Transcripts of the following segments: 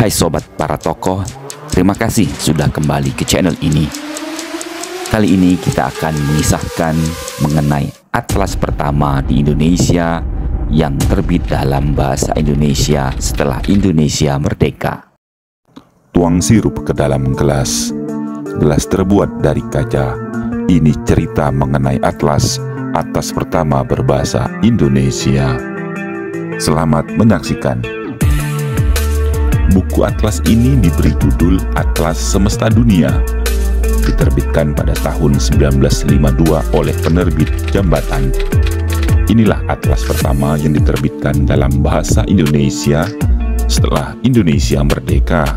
Hai sobat para tokoh, terima kasih sudah kembali ke channel ini. Kali ini kita akan mengisahkan mengenai atlas pertama di Indonesia yang terbit dalam bahasa Indonesia setelah Indonesia merdeka. Tuang sirup ke dalam gelas. Gelas terbuat dari kaca. Ini cerita mengenai atlas pertama berbahasa Indonesia. Selamat menyaksikan. Buku atlas ini diberi judul Atlas Semesta Dunia. Diterbitkan pada tahun 1952 oleh penerbit Jambatan. Inilah atlas pertama yang diterbitkan dalam bahasa Indonesia setelah Indonesia merdeka.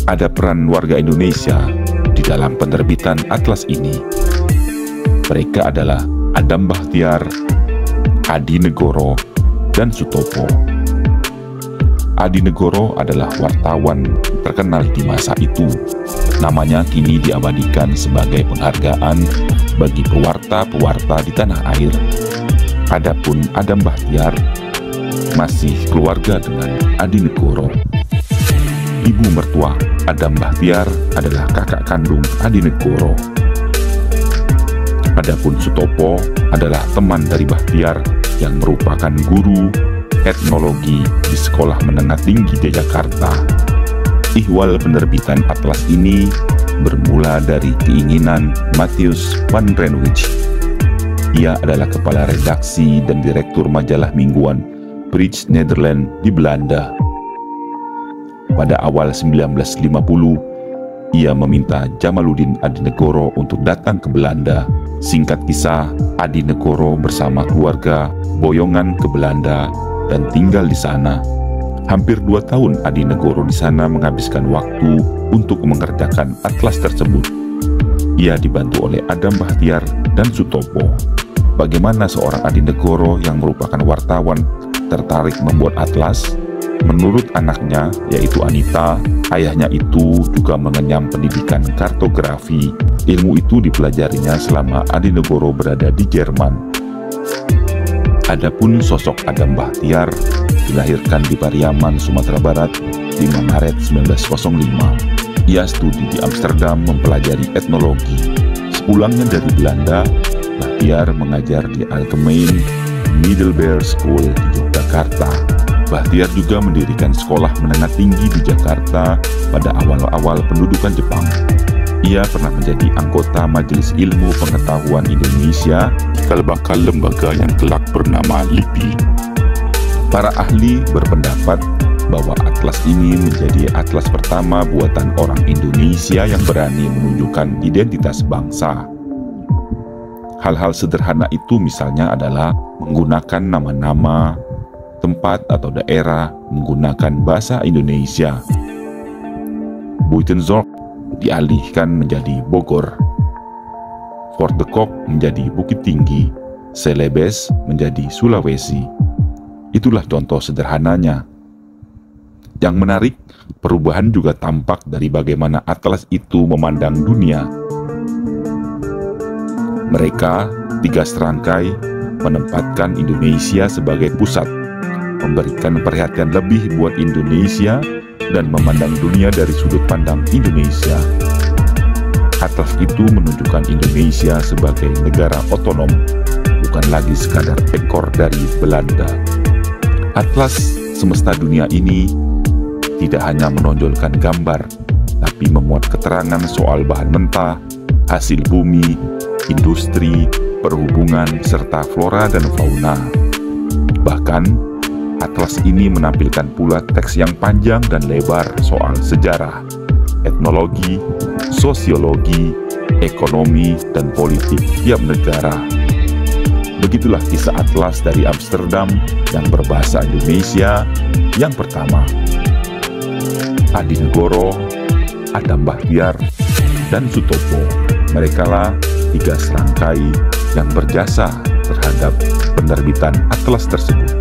Ada peran warga Indonesia di dalam penerbitan atlas ini. Mereka adalah Adam Bachtiar, Adi Negoro, dan Sutopo. Adi Negoro adalah wartawan terkenal di masa itu. Namanya kini diabadikan sebagai penghargaan bagi pewarta-pewarta di tanah air. Adapun Adam Bachtiar masih keluarga dengan Adi Negoro. Ibu mertua Adam Bachtiar adalah kakak kandung Adi Negoro. Adapun Sutopo adalah teman dari Bachtiar yang merupakan guru etnologi di Sekolah Menengah Tinggi di Jakarta. Ihwal penerbitan atlas ini bermula dari keinginan Matthias van Renwijk. Ia adalah kepala redaksi dan direktur majalah mingguan Bridge Nederland di Belanda. Pada awal 1950, ia meminta Jamaluddin Adinegoro untuk datang ke Belanda. Singkat kisah, Adinegoro bersama keluarga boyongan ke Belanda dan tinggal di sana. Hampir 2 tahun Adinegoro di sana menghabiskan waktu untuk mengerjakan atlas tersebut. Ia dibantu oleh Adam Bachtiar dan Sutopo. Bagaimana seorang Adinegoro yang merupakan wartawan tertarik membuat atlas? Menurut anaknya, yaitu Anita, ayahnya itu juga mengenyam pendidikan kartografi. Ilmu itu dipelajarinya selama Adinegoro berada di Jerman. Adapun sosok Adam Bachtiar dilahirkan di Pariaman, Sumatera Barat 5 Maret 1905. Ia studi di Amsterdam mempelajari etnologi. Sepulangnya dari Belanda, Bachtiar mengajar di Algemeen Middelbare School di Yogyakarta. Bachtiar juga mendirikan sekolah menengah tinggi di Jakarta pada awal-awal pendudukan Jepang. Ia pernah menjadi anggota Majelis Ilmu Pengetahuan Indonesia, cikal bakal lembaga yang kelak bernama LIPI. Para ahli berpendapat bahwa atlas ini menjadi atlas pertama buatan orang Indonesia yang berani menunjukkan identitas bangsa. Hal-hal sederhana itu misalnya adalah menggunakan nama-nama, tempat atau daerah menggunakan bahasa Indonesia. Buitenzorg dialihkan menjadi Bogor, Fort de Kock menjadi Bukit Tinggi, Celebes menjadi Sulawesi. Itulah contoh sederhananya. Yang menarik, perubahan juga tampak dari bagaimana atlas itu memandang dunia. Mereka, 3 serangkai, menempatkan Indonesia sebagai pusat, memberikan perhatian lebih buat Indonesia, dan memandang dunia dari sudut pandang Indonesia. Atlas itu menunjukkan Indonesia sebagai negara otonom, bukan lagi sekadar ekor dari Belanda. Atlas semesta dunia ini tidak hanya menonjolkan gambar, tapi memuat keterangan soal bahan mentah, hasil bumi, industri, perhubungan, serta flora dan fauna. Bahkan, atlas ini menampilkan pula teks yang panjang dan lebar soal sejarah, etnologi, sosiologi, ekonomi, dan politik tiap negara. Begitulah kisah atlas dari Amsterdam yang berbahasa Indonesia yang pertama. Adinegoro, Adam Bachtiar, dan Sutopo, merekalah 3 serangkai yang berjasa terhadap penerbitan atlas tersebut.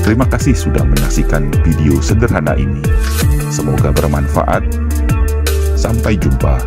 Terima kasih sudah menyaksikan video sederhana ini. Semoga bermanfaat. Sampai jumpa.